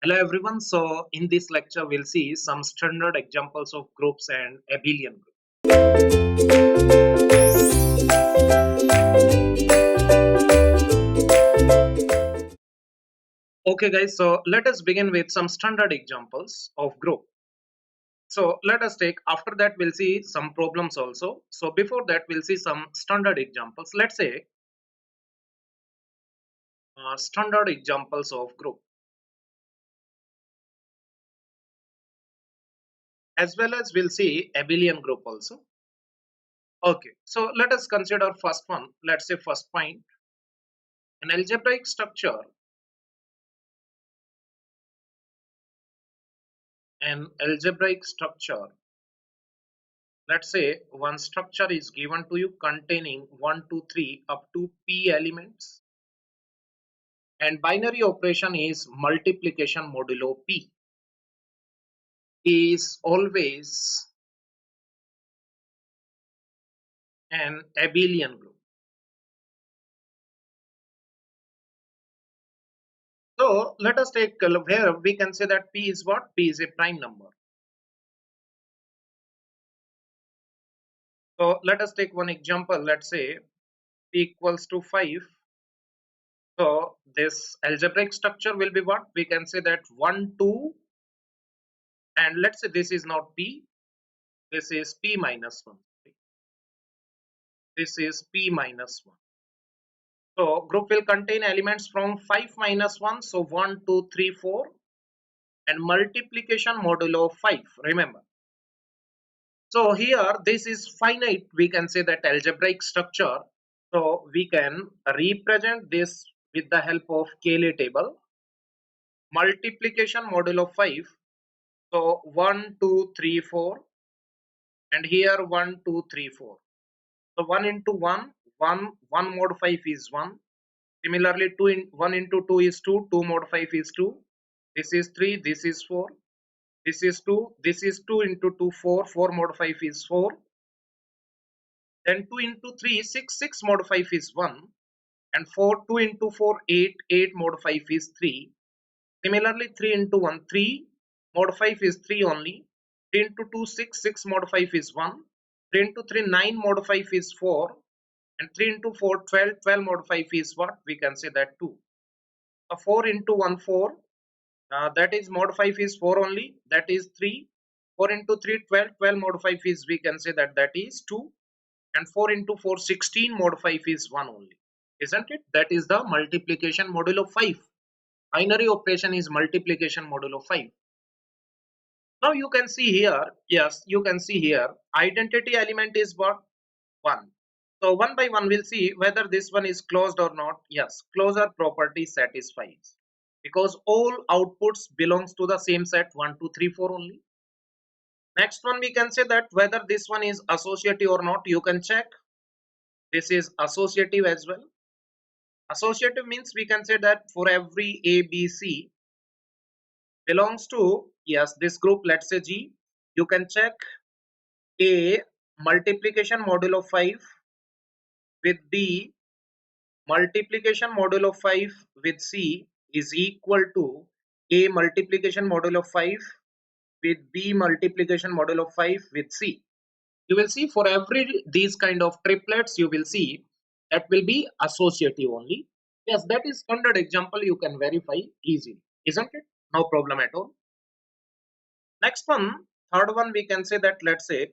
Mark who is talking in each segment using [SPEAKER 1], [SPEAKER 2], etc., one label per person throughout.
[SPEAKER 1] Hello everyone. So in this lecture we'll see some standard examples of groups and abelian group. Okay guys, so let us begin with some standard examples of group. So let us take, after that we'll see some problems also. So before that we'll see some standard examples. Let's say standard examples of group, as well as we'll see abelian group also. Okay, so let us consider first one. Let's say first point, an algebraic structure. An algebraic structure, let's say one structure is given to you containing 1 2 3 up to p elements, and binary operation is multiplication modulo p, is always an abelian group. So let us take here we can say that p is what? P is a prime number. So let us take one example. Let's say p equals to 5. So this algebraic structure will be what? We can say that 1 2, and let's say this is not p, this is p minus 1, this is p minus 1. So group will contain elements from 5 minus 1, so 1 2 3 4, and multiplication modulo 5, remember. So here this is finite, we can say that algebraic structure. So we can represent this with the help of Cayley table. Multiplication modulo 5, so 1 2 3 4, and here 1 2 3 4. So 1 into 1, 1 mod 5 is 1. Similarly, 1 into 2 is 2, 2 mod 5 is 2. This is 3, this is 4. This is 2, this is 2 into 2, 4, 4 mod 5 is 4. Then 2 into 3, 6, 6 mod 5 is 1. And 4, 2 into 4, 8, 8 mod 5 is 3. Similarly, 3 into 1, 3 mod 5 is 3 only. 3 into 2, 6, 6 mod 5 is 1. 3 into 3, 9 mod 5 is 4. And 3 into 4, 12, 12 mod 5 is what? We can say that 2. 4 into 1, 4. That is mod 5 is 4 only. That is 3. 4 into 3, 12. 12 mod 5 is, we can say that that is 2. And 4 into 4, 16 mod 5 is 1 only. Isn't it? That is the multiplication modulo 5. Binary operation is multiplication modulo 5. Now you can see here, yes, you can see here, identity element is what? 1. So one by one we'll see whether this one is closed or not. Yes, closure property satisfies, because all outputs belongs to the same set 1 2 3 4 only. Next one we can say that whether this one is associative or not. You can check. This is associative as well. Associative means we can say that for every A, B, C belongs to, yes, this group, let's say G, you can check A multiplication modulo 5 with B multiplication modulo 5 with C is equal to A multiplication modulo 5 with B multiplication modulo 5 with C. You will see for every these kind of triplets, you will see that will be associative only. Yes, that is standard example, you can verify easily, isn't it? No problem at all. Next one, third one, we can say that, let's say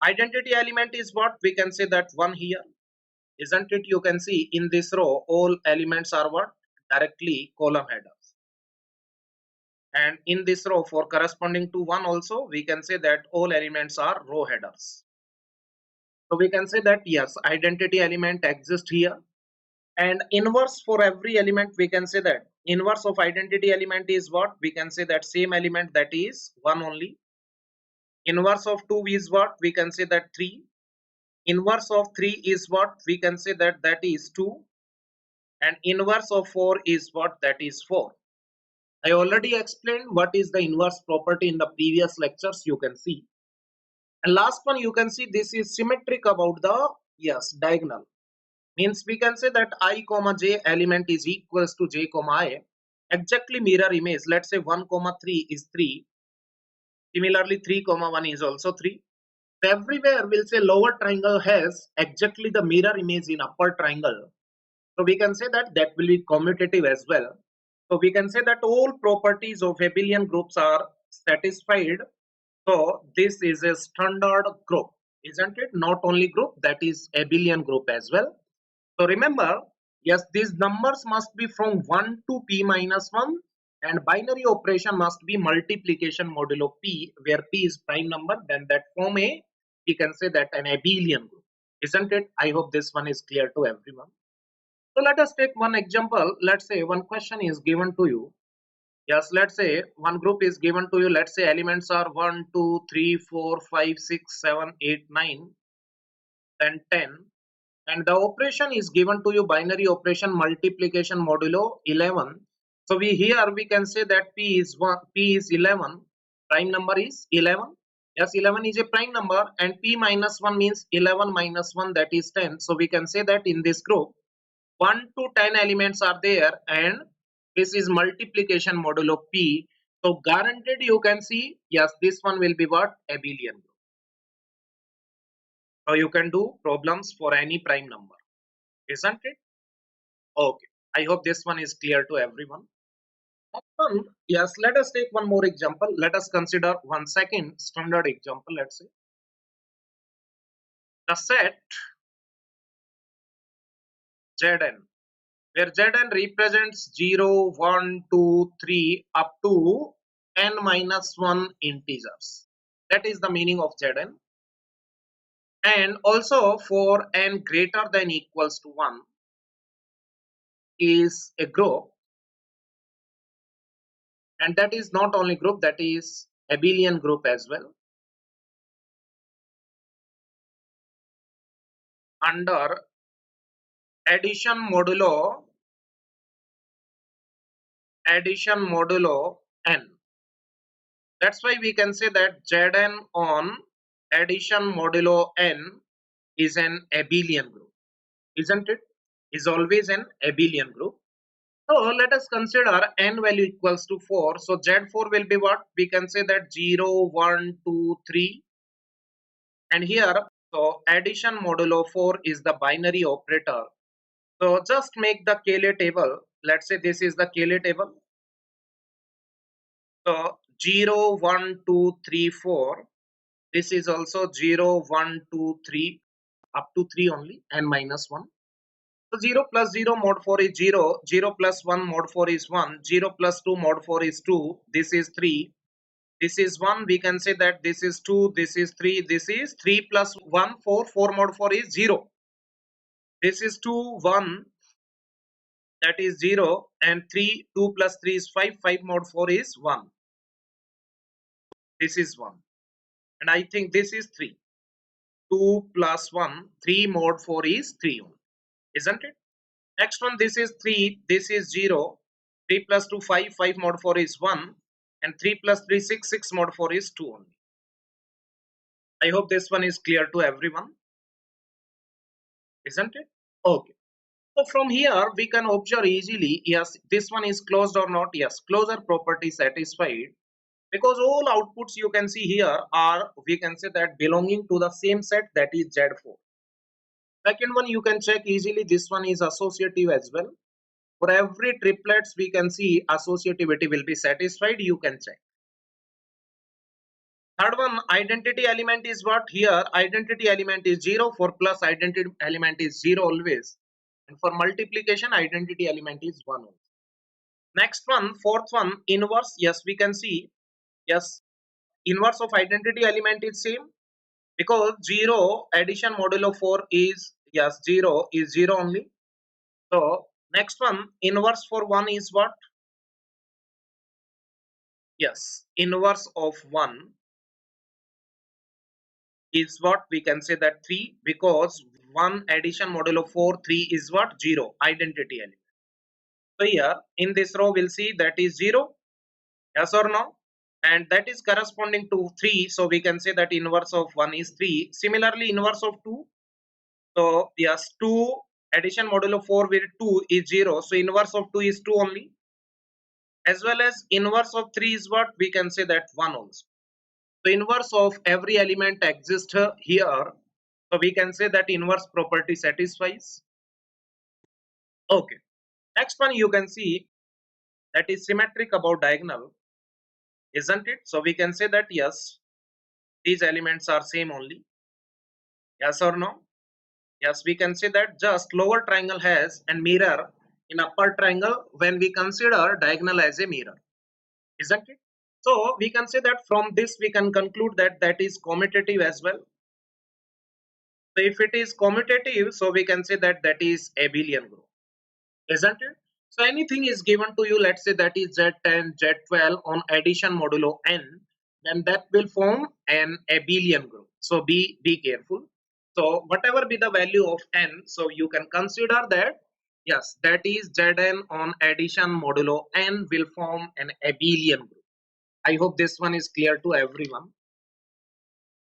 [SPEAKER 1] identity element is what? We can say that 1 here, isn't it? You can see in this row all elements are what? Directly column headers. And in this row for corresponding to 1 also, we can say that all elements are row headers. So we can say that yes, identity element exists here. And inverse for every element, we can say that inverse of identity element is what? We can say that same element, that is 1 only. Inverse of 2 is what? We can say that 3. Inverse of 3 is what? We can say that that is 2. And inverse of 4 is what? That is 4. I already explained what is the inverse property in the previous lectures, you can see. And last one, you can see this is symmetric about the, yes, diagonal. Means we can say that I comma j element is equals to j comma I, exactly mirror image. Let's say 1 comma 3 is 3. Similarly 3 comma 1 is also 3. So everywhere we'll say lower triangle has exactly the mirror image in upper triangle. So we can say that that will be commutative as well. So we can say that all properties of abelian groups are satisfied. So this is a standard group, isn't it? Not only group, that is abelian group as well. So remember, yes, these numbers must be from 1 to p minus 1, and binary operation must be multiplication modulo p, where p is prime number, then that form a, we can say that an abelian group, isn't it? I hope this one is clear to everyone. So let us take one example. Let's say one question is given to you. Yes, let's say one group is given to you. Let's say elements are 1, 2, 3, 4, 5, 6, 7, 8, 9, and 10. And the operation is given to you binary operation multiplication modulo 11. So here we can say that p is 1, p is 11, prime number is 11. Yes, 11 is a prime number, and p minus 1 means 11 minus 1, that is 10. So we can say that in this group 1 to 10 elements are there, and this is multiplication modulo p. So guaranteed you can see, yes, this one will be what? Abelian group. So you can do problems for any prime number, isn't it? Okay. I hope this one is clear to everyone. Next one, yes, let us take one more example. Let us consider one second standard example. Let's say the set Zn, where Zn represents 0, 1, 2, 3 up to n minus 1 integers. That is the meaning of Zn. And also for n greater than equals to 1 is a group, and that is not only group, that is abelian group as well, under addition modulo n. That's why we can say that Zn on addition modulo n is an abelian group, isn't it? Is always an abelian group. So let us consider n value equals to 4. So Z4 will be what? We can say that 0, 1, 2, 3. And here, so addition modulo 4 is the binary operator. So just make the Cayley table. Let's say this is the Cayley table. So 0, 1, 2, 3, 4. This is also 0, 1, 2, 3, up to 3 only, and minus 1. So 0 plus 0 mod 4 is 0, 0 plus 1 mod 4 is 1, 0 plus 2 mod 4 is 2, this is 3, this is 1, we can say that this is 2, this is 3, this is 3 plus 1, 4, 4 mod 4 is 0. This is 2, 1, that is 0, and 3, 2 plus 3 is 5, 5 mod 4 is 1. This is 1. And I think this is 3. 2 plus 1, 3 mod 4 is 3 only, isn't it? Next one, this is 3, this is 0, 3 plus 2, 5, 5 mod 4 is 1, and 3 plus 3, 6, 6 mod 4 is 2 only. I hope this one is clear to everyone, isn't it? Okay. So from here, we can observe easily, yes, this one is closed or not. Yes, closure property satisfied, because all outputs you can see here are, we can say that, belonging to the same set, that is Z4. Second one, you can check easily, this one is associative as well. For every triplets we can see associativity will be satisfied, you can check. Third one, identity element is what? Here identity element is 0, for plus identity element is 0 always, and for multiplication identity element is 1 only. Next one, fourth one, inverse. Yes, we can see, yes, inverse of identity element is same, because 0 addition modulo 4 is, yes, 0 is 0 only. So next one, inverse for 1 is what? Yes, inverse of 1 is what? We can say that 3, because 1 addition modulo 4, 3 is what? 0, identity element. So here in this row we'll see that is 0, yes or no, and that is corresponding to 3, so we can say that inverse of 1 is 3. Similarly inverse of 2, so yes, 2 addition modulo 4 with 2 is 0, so inverse of 2 is 2 only. as well as inverse of 3 is what? We can say that 1 also. So inverse of every element exists here. So we can say that inverse property satisfies. Okay. Next one you can see that is symmetric about diagonal, isn't it? So we can say that yes, these elements are same only. Yes or no? Yes, we can say that just lower triangle has and mirror in upper triangle when we consider diagonal as a mirror, isn't it? So we can say that from this we can conclude that that is commutative as well. So if it is commutative, so we can say that that is abelian group, isn't it? So anything is given to you, let's say that is Z10, Z12 on addition modulo n, then that will form an abelian group. So be careful. So whatever be the value of n, so you can consider that yes, that is Zn on addition modulo n will form an abelian group. I hope this one is clear to everyone.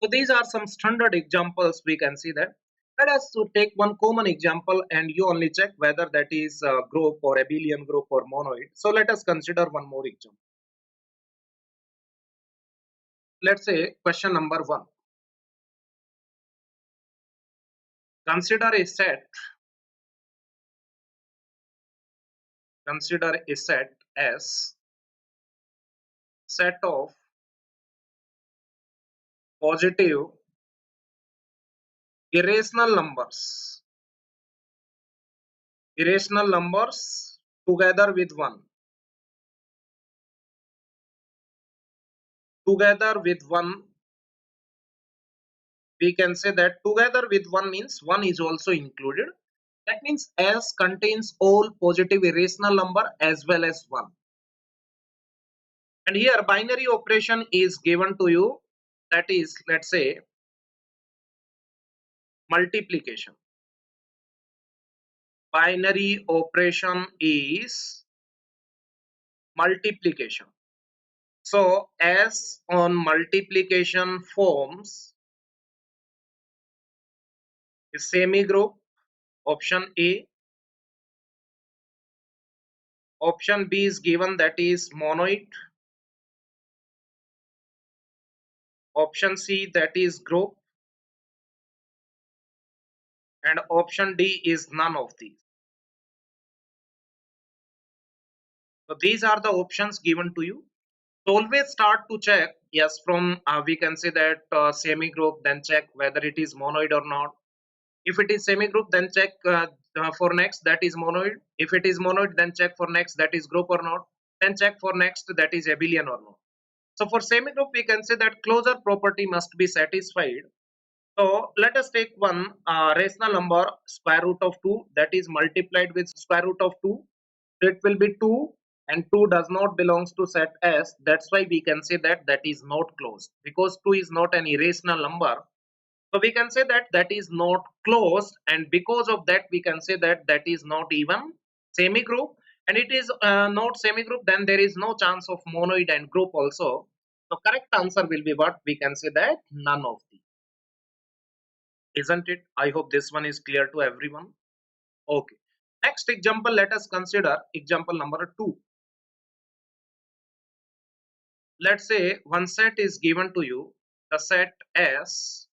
[SPEAKER 1] So these are some standard examples we can see that. Let us to take one common example and you only check whether that is a group or abelian group or monoid. So let us consider one more example. Let's say question number 1. Consider a set. Consider a set as set of positive irrational numbers. Irrational numbers together with 1. Together with 1, we can say that together with 1 means 1 is also included. That means S contains all positive irrational number as well as 1. And here binary operation is given to you, that is, let's say, multiplication. Binary operation is multiplication. So S on multiplication forms a semi-group, option A. Option B is given, that is monoid. Option C, that is group. And option D is none of these. So these are the options given to you. So always start to check, yes, from we can say that semi group, then check whether it is monoid or not. If it is semi group, then check for next, that is monoid. If it is monoid, then check for next, that is group or not. Then check for next, that is abelian or not. So for semi group, we can say that closure property must be satisfied. So let us take one rational number square root of 2, that is multiplied with square root of 2. So it will be 2, and 2 does not belongs to set S. That's why we can say that that is not closed, because 2 is not an irrational number. So we can say that that is not closed, and because of that we can say that that is not even semi group. And it is not semi group, then there is no chance of monoid and group also. So correct answer will be what? We can say that none of these, isn't it? I hope this one is clear to everyone. Okay, next example, let us consider example number 2. Let's say one set is given to you, the set S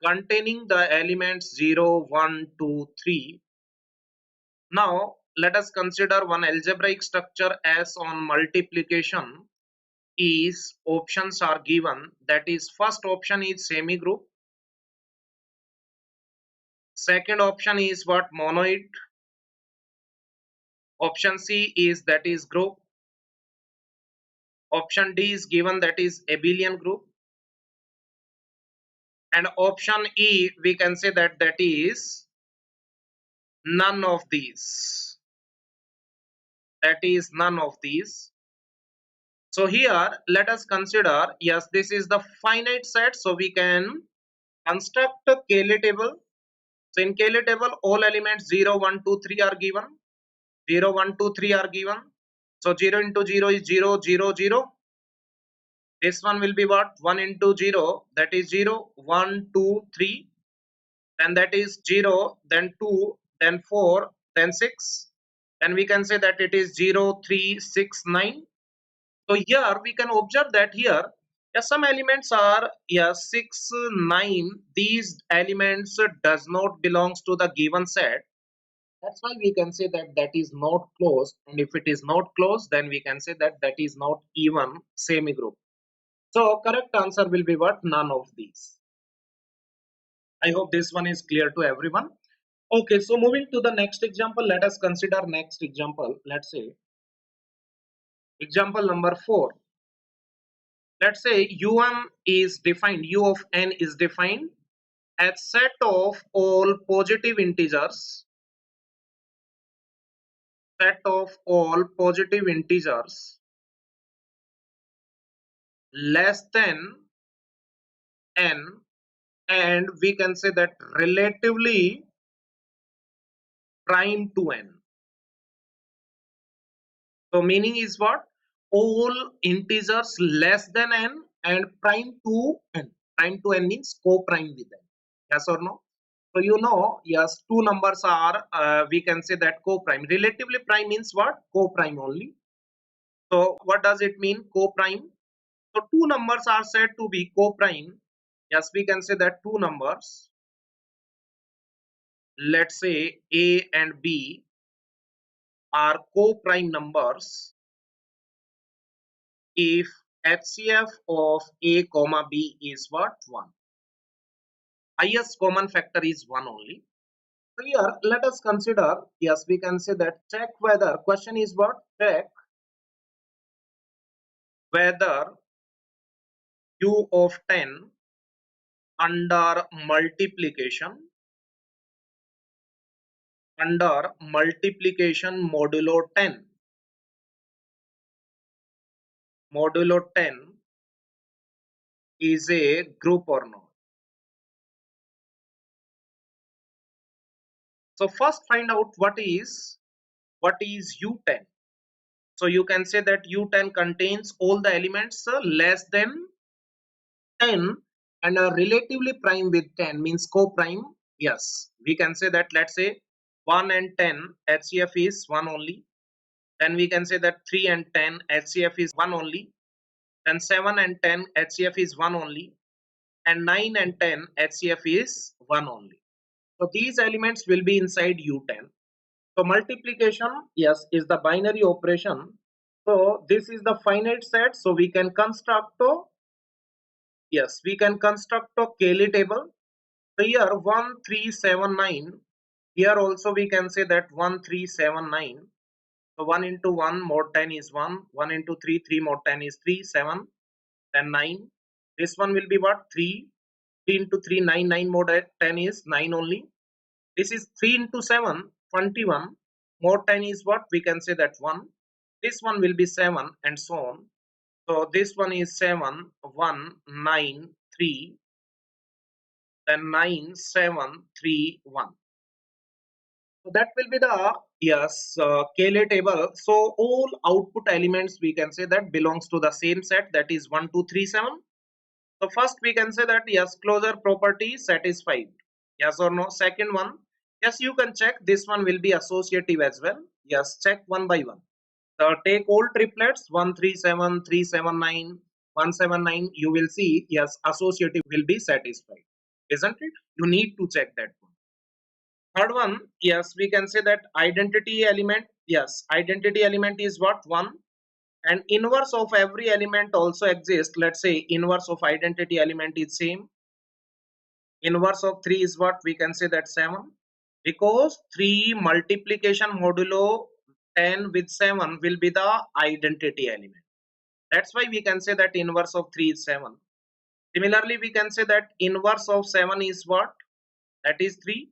[SPEAKER 1] containing the elements 0, 1, 2, 3. Now let us consider one algebraic structure S on multiplication is options are given, that is first option is semi group, second option is what? Monoid. Option C is that is group. Option D is given, that is abelian group. And option E, we can say that that is none of these. That is none of these. So here let us consider, yes, this is the finite set, so we can construct a Cayley table. So in Cayley table all elements 0, 1, 2, 3 are given. 0, 1, 2, 3 are given. So 0 into 0 is 0, 0, 0. This one will be what? 1 into 0, that is 0, 1, 2, 3. Then that is 0, then 2, then 4, then 6. then we can say that it is 0, 3, 6, 9. So here we can observe that here, yes, some elements are, yes, 6, 9. These elements does not belongs to the given set. That's why we can say that that is not closed. And if it is not closed, then we can say that that is not even semi group. So correct answer will be what? None of these. I hope this one is clear to everyone. Okay, so moving to the next example, let us consider next example. Let's say example number 4. Let's say u1 is defined, u of n is defined as set of all positive integers, set of all positive integers less than n, and we can say that relatively prime to n. So meaning is what? All integers less than n and prime to n. Prime to n means co-prime with n. Yes or no? So you know, yes, two numbers are, we can say that co-prime. Relatively prime means what? Co-prime only. So what does it mean? Co-prime. So two numbers are said to be co-prime. Yes, we can say that two numbers, let's say A and B, are co-prime numbers if HCF of A comma B is what? 1. Highest common factor is 1 only. So here let us consider, yes, we can say that check whether, question is what? Check whether u of 10 under multiplication modulo 10 is a group or not. So first find out what is u10. So you can say that u10 contains all the elements less than 10 and are relatively prime with 10, means co-prime. Yes, we can say that, let's say 1 and 10 HCF is 1 only. Then we can say that 3 and 10 HCF is 1 only. Then 7 and 10 HCF is 1 only. And 9 and 10 HCF is 1 only. So these elements will be inside u10. So multiplication, yes, is the binary operation. So this is the finite set. So we can construct a, yes, we can construct a Cayley table. So here 1379. Here also we can say that 1379. So 1 into 1 more 10 is 1. 1 into 3, 3 more 10 is 3, 7, then 9. This one will be what? 3. 3 into 3, 9, 9 more 10 is 9 only. This is 3 into 7, 21. More 10 is what? We can say that 1. This one will be 7 and so on. So this one is 7, 1, 9, 3, then 9, 7, 3, 1. So that will be the, yes, Cayley table. So all output elements we can say that belongs to the same set, that is 1, 2, 3, 7. So first we can say that yes, closure property satisfied. Yes or no? Second one, yes, you can check. This one will be associative as well. Yes, check one by one. So take all triplets 1, 3, 7, 3, 7, 9, 1, 7, 9. You will see, yes, associative will be satisfied. Isn't it? You need to check that one. Third one, yes, we can say that identity element. Yes, identity element is what? 1. And inverse of every element also exists. Let's say inverse of identity element is same. Inverse of 3 is what? We can say that 7. Because 3 multiplication modulo 10 with 7 will be the identity element. That's why we can say that inverse of 3 is 7. Similarly, we can say that inverse of 7 is what? That is 3.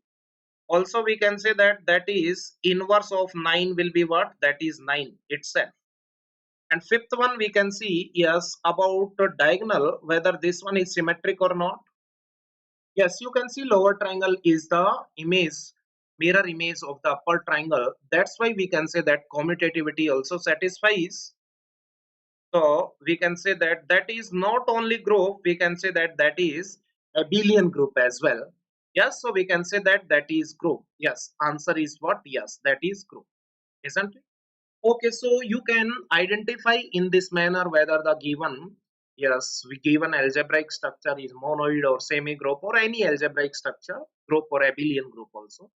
[SPEAKER 1] Also we can say that that is inverse of 9 will be what? That is 9 itself. And fifth one we can see, yes, about the diagonal, whether this one is symmetric or not. Yes, you can see lower triangle is the image, mirror image of the upper triangle. That's why we can say that commutativity also satisfies. So we can say that that is not only group, we can say that that is abelian group as well. Yes, so we can say that that is group. Yes, answer is what? Yes, that is group. isn't it? Okay, so you can identify in this manner whether the given, yes, we given algebraic structure is monoid or semi-group or any algebraic structure, group or abelian group also.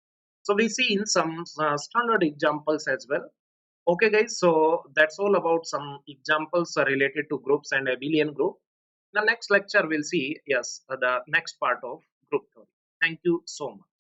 [SPEAKER 1] So we see in some standard examples as well. Okay, guys, so that's all about some examples related to groups and abelian group. The next lecture we'll see, yes, the next part of group theory. Thank you so much.